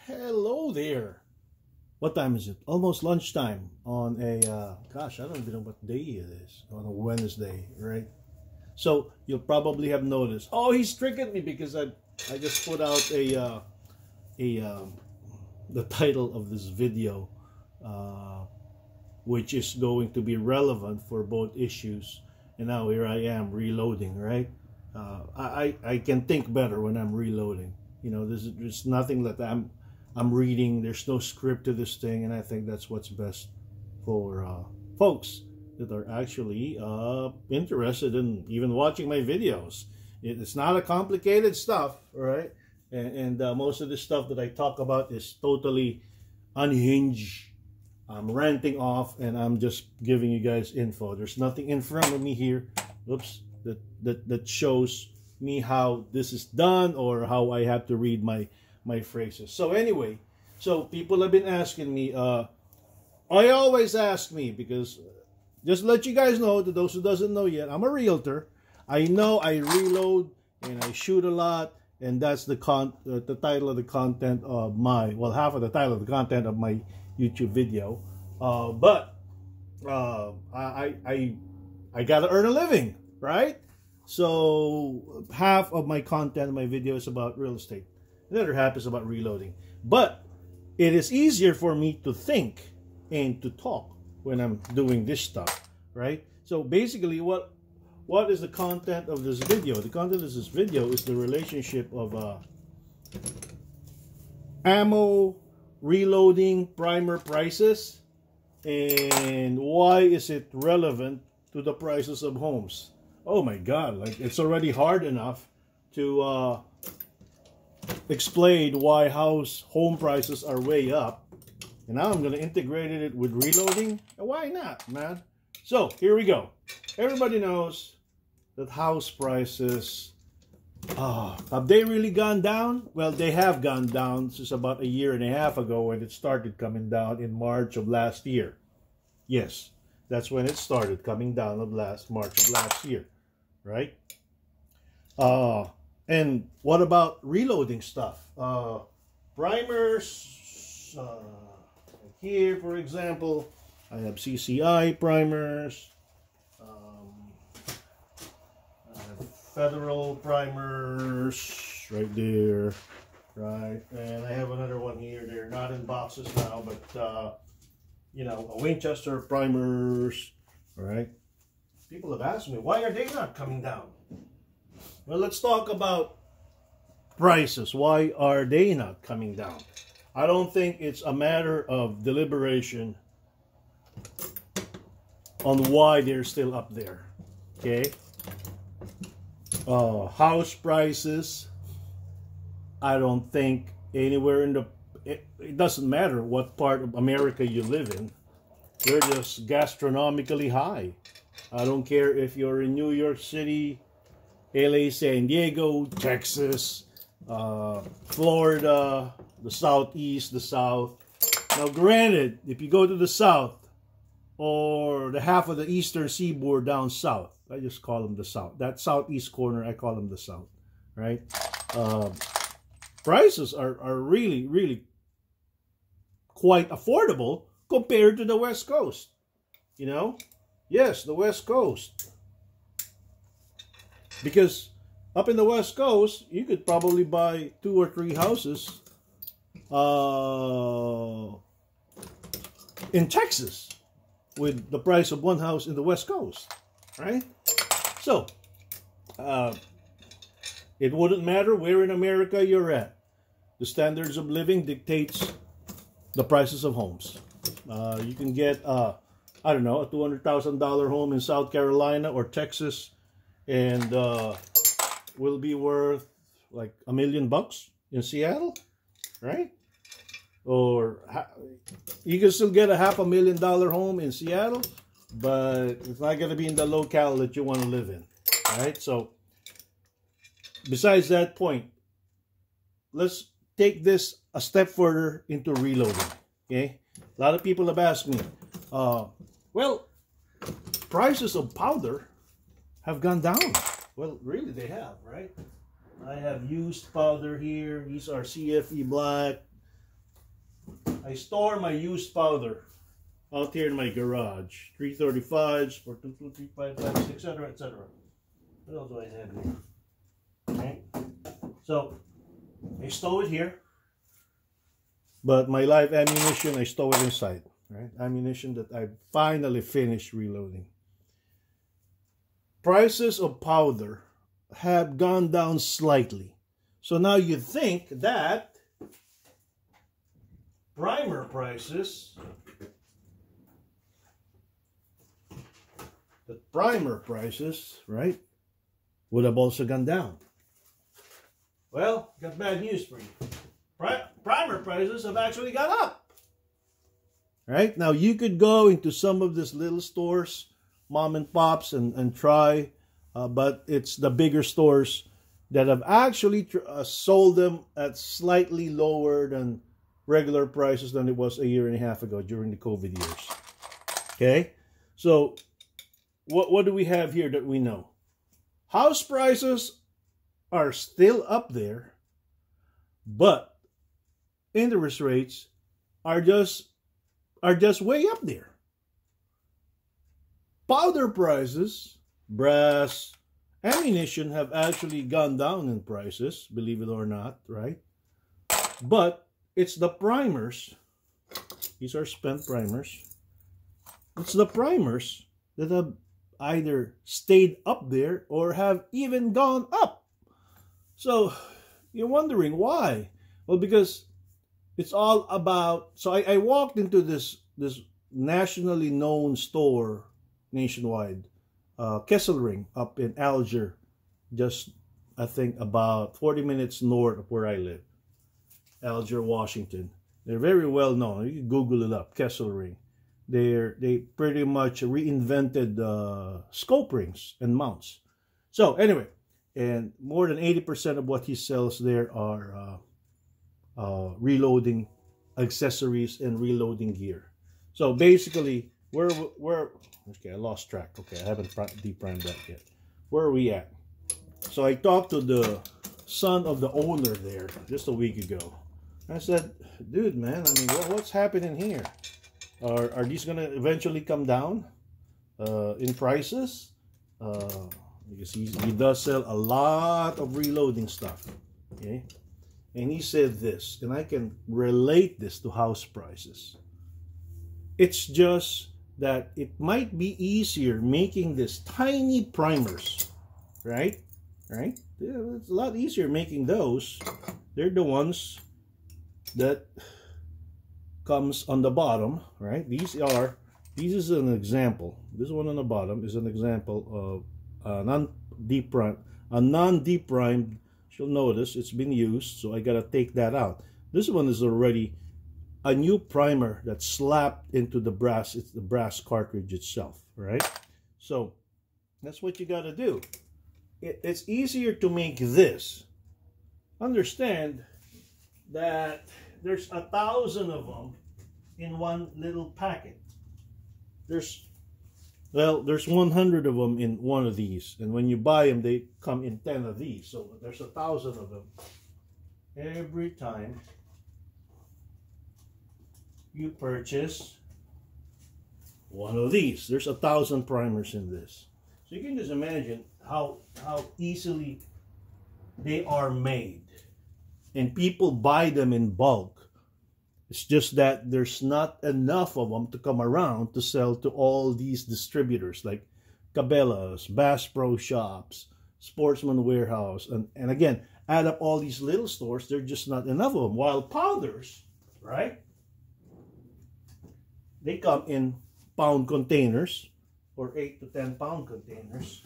Hello there. What time is it? Almost lunchtime on a, gosh, I don't even know what day it is. On a Wednesday, right? So you'll probably have noticed, oh, he's tricking me because I just put out the title of this video, which is going to be relevant for both issues. And now here I am reloading, right? I can think better when I'm reloading. You know, there's nothing that I'm reading. There's no script to this thing, and I think that's what's best for folks that are actually interested in even watching my videos. It's not a complicated stuff, right? And most of the stuff that I talk about is totally unhinged. I'm ranting off, and I'm just giving you guys info. There's nothing in front of me here. Oops, that shows me how this is done or how I have to read my phrases. So anyway, so people have been asking me, I always ask me, because just to let you guys know, to those who doesn't know yet, I'm a realtor. I know I reload and I shoot a lot, and that's the title of the content of my, well, half of the title of the content of my YouTube video. But I gotta earn a living, right? So half of my content, my video is about real estate. The other half is about reloading. But it is easier for me to think and to talk when I'm doing this stuff, right? So basically, what is the content of this video? The content of this video is the relationship of ammo, reloading, primer prices, and why is it relevant to the prices of homes. Oh my God, like it's already hard enough to explain why home prices are way up, and now I'm going to integrate it with reloading. Why not, man? So here we go. Everybody knows that house prices, have they really gone down? Well, they have gone down since about a year and a half ago, when it started coming down in March of last year. Yes, that's when it started coming down of March of last year, right? And what about reloading stuff? Primers, here for example, I have CCI primers, I have Federal primers right there, right? And I have another one here. They're not in boxes now, but you know, Winchester primers, all right? People have asked me, why are they not coming down? Well, let's talk about prices. Why are they not coming down? I don't think it's a matter of deliberation on why they're still up there, okay? House prices, I don't think anywhere in the, it doesn't matter what part of America you live in, they're just gastronomically high. I don't care if you're in New York City, LA, San Diego, Texas, Florida, the Southeast, the South. Now granted, if you go to the South, or the half of the eastern seaboard down south, I just call them the South. That southeast corner, I call them the South, right? Prices are really, really quite affordable compared to the West Coast, you know? Yes, the West Coast. Because up in the West Coast, you could probably buy 2 or 3 houses in Texas with the price of 1 house in the West Coast, right? So, it wouldn't matter where in America you're at. The standards of living dictates the prices of homes. You can get, I don't know, a $200,000 home in South Carolina or Texas, and will be worth like $1 million in Seattle, right? Or you can still get a $500,000 home in Seattle, but it's not going to be in the locale that you want to live in, right? So besides that point, let's take this a step further into reloading, okay? A lot of people have asked me, well, prices of powder have gone down. Well, really they have, right? I have used powder here. These are CFE black. I store my used powder out here in my garage. 335s, 422, 355, etc., etc. What else do I have here? Okay. So, I stow it here. But my live ammunition, I stow it inside. Right? Ammunition that I finally finished reloading. Prices of powder have gone down slightly. So now you think that primer prices, right, would have also gone down. Well, got bad news for you. Primer prices have actually gone up. Right? Now you could go into some of these little stores, mom and pops, and try, but it's the bigger stores that have actually sold them at slightly lower than regular prices than it was a year and a half ago during the COVID years. Okay, so what do we have here that we know? House prices are still up there, but interest rates are just way up there. Powder prices, brass, ammunition have actually gone down in prices, believe it or not, right? But it's the primers, these are spent primers, it's the primers that have either stayed up there or have even gone up. So you're wondering why? Well, because it's all about, so I walked into this nationally known store nationwide, Kesselring up in Alger, just I think about 40 minutes north of where I live, Alger, Washington. They're very well known. You can Google it up, Kesselring. They pretty much reinvented scope rings and mounts. So anyway, and more than 80% of what he sells there are reloading accessories and reloading gear. So basically, okay, I lost track. Okay, I haven't deprimed that yet. Where are we at? So I talked to the son of the owner there just a week ago. I said, dude, man, I mean, what's happening here? Are these going to eventually come down in prices? Because he does sell a lot of reloading stuff. Okay? And he said this, and I can relate this to house prices. It's just that it might be easier making this tiny primers, right? Right? Yeah, it's a lot easier making those. They're the ones that comes on the bottom, right? This is an example. This one on the bottom is an example of a non-deep primed. You'll notice it's been used, so I gotta take that out. This one is already a new primer that's slapped into the brass. It's the brass cartridge itself, right? So that's what you gotta do. It's easier to make this. Understand that there's 1,000 of them in one little packet. There's 100 of them in one of these, and when you buy them, they come in 10 of these. So there's 1,000 of them. Every time you purchase one of these, there's 1,000 primers in this. So you can just imagine how easily they are made, and people buy them in bulk. It's just that there's not enough of them to come around to sell to all these distributors like Cabela's, Bass Pro Shops, Sportsman Warehouse, and again, add up all these little stores, there's just not enough of them. While powders, right, they come in pound containers or 8 to 10 pound containers,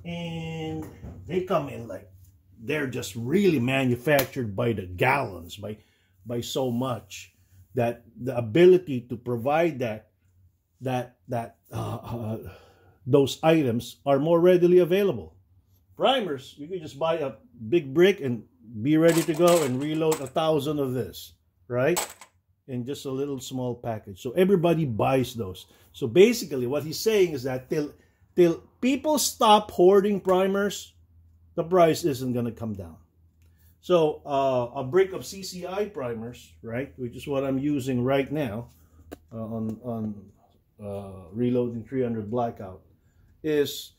and they come in like they're just really manufactured by the gallons, by so much that the ability to provide those items are more readily available. Primers, you can just buy a big brick and be ready to go and reload 1,000 of this, right? In just a little small package. So everybody buys those. So basically what he's saying is that till people stop hoarding primers, the price isn't going to come down. So a brick of CCI primers, right, which is what I'm using right now on Reloading 300 Blackout, is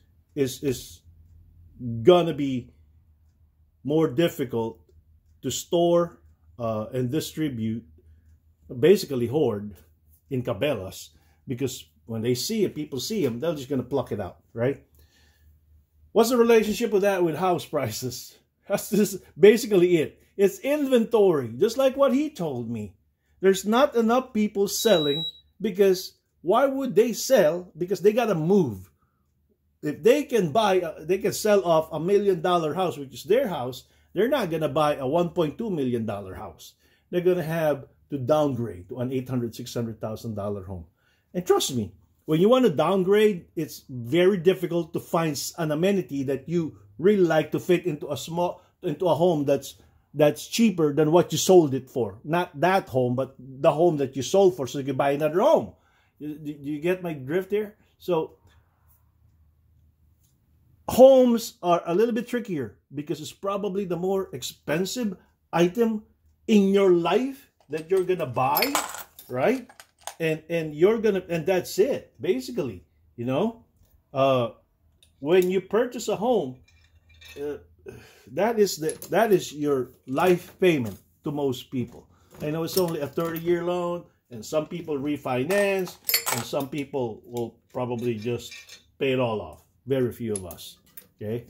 gonna be more difficult to store and distribute, basically hoard in Cabela's, because when they see it, people see them, they're just gonna pluck it out, right? What's the relationship with that with house prices? That's just basically it. It's inventory, just like what he told me. There's not enough people selling, because why would they sell? Because they gotta move. If they can they can sell off $1 million house, which is their house, they're not gonna buy a $1.2 million house. They're gonna have to downgrade to an $800,000, $600,000 home. And trust me, when you want to downgrade, it's very difficult to find an amenity that you really like to fit into a home that's cheaper than what you sold it for. Not that home, but the home that you sold for, so you can buy another home. Do you get my drift here? So homes are a little bit trickier because it's probably the more expensive item in your life that you're gonna buy, right? And you're gonna, and that's it, basically. You know, when you purchase a home, that is your life payment to most people. I know it's only a 30-year loan, and some people refinance, and some people will probably just pay it all off. Very few of us, okay?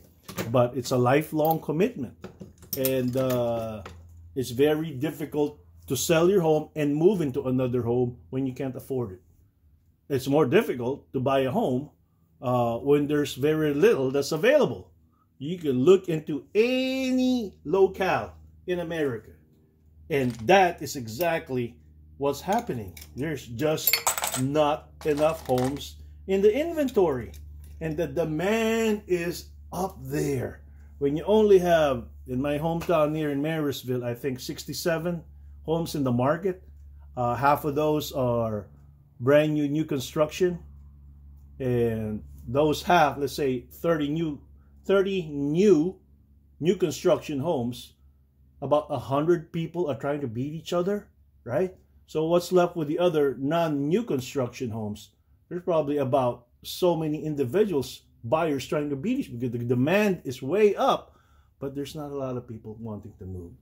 But it's a lifelong commitment, and it's very difficult to sell your home and move into another home when you can't afford it. It's more difficult to buy a home when there's very little that's available. You can look into any locale in America, and that is exactly what's happening. There's just not enough homes in the inventory, and the demand is up there. When you only have, in my hometown here in Marysville, I think 67 homes in the market. Half of those are brand new construction, and those half, let's say 30 new construction homes, about 100 people are trying to beat each other, right? So what's left with the other non-new construction homes? There's probably about so many individuals, buyers trying to beat each other, because the demand is way up, but there's not a lot of people wanting to move.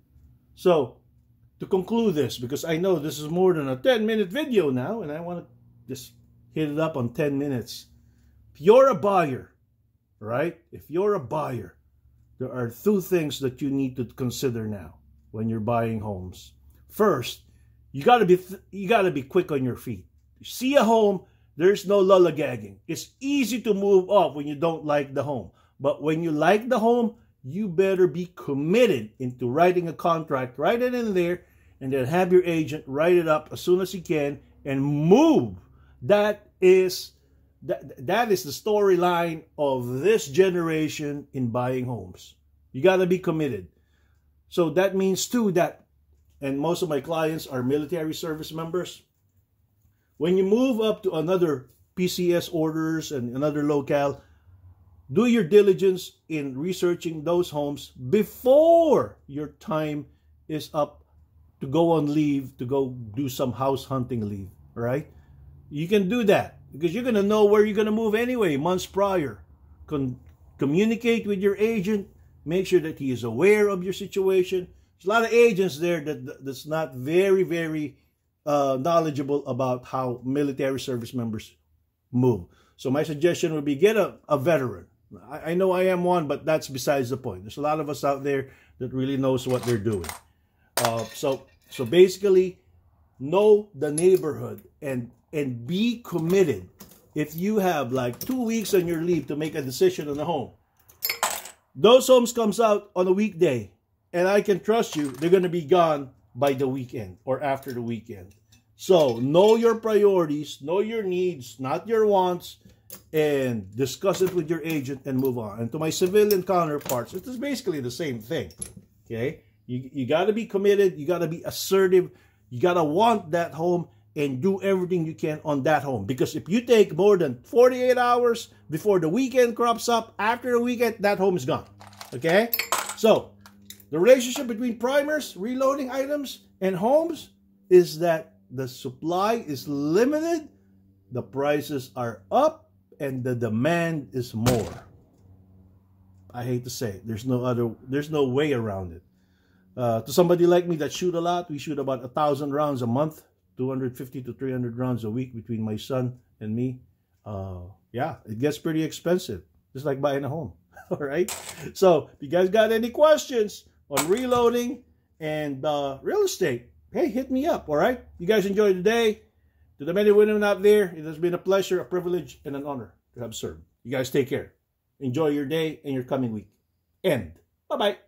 So to conclude this, because I know this is more than a 10-minute video now, and I want to just hit it up on 10 minutes. If you're a buyer, right? If you're a buyer, there are two things that you need to consider now when you're buying homes. First, you gotta be quick on your feet. You see a home, there's no lollygagging. It's easy to move off when you don't like the home. But when you like the home, you better be committed into writing a contract, write it in there, and then have your agent write it up as soon as he can and move. That is the storyline of this generation in buying homes. You got to be committed. So that means too that, and most of my clients are military service members, when you move up to another PCS orders and another locale, do your diligence in researching those homes before your time is up to go on leave, to go do some house hunting leave, right? You can do that because you're going to know where you're going to move anyway, months prior. Communicate with your agent. Make sure that he is aware of your situation. There's a lot of agents there that's not very knowledgeable about how military service members move. So my suggestion would be get a veteran. I know I am one, but that's besides the point. There's a lot of us out there that really knows what they're doing. So basically, know the neighborhood and be committed. If you have like 2 weeks on your leave to make a decision on a home, those homes comes out on a weekday, and I can trust you, they're going to be gone by the weekend or after the weekend. So know your priorities, know your needs, not your wants, and discuss it with your agent and move on. And to my civilian counterparts, it is basically the same thing. Okay? You got to be committed. You got to be assertive. You got to want that home and do everything you can on that home. Because if you take more than 48 hours before the weekend crops up, after the weekend, that home is gone. Okay? So, The relationship between primers, reloading items, and homes is that the supply is limited, the prices are up, and the demand is more. I hate to say it. There's no way around it. To somebody like me that shoot a lot, we shoot about 1,000 rounds a month, 250 to 300 rounds a week between my son and me. Yeah, it gets pretty expensive, just like buying a home. All right. So if you guys got any questions on reloading and real estate, hey, hit me up. All right. You guys enjoy the day. To the men and women out there, it has been a pleasure, a privilege, and an honor to have served. You guys take care. Enjoy your day and your coming week. End. Bye-bye.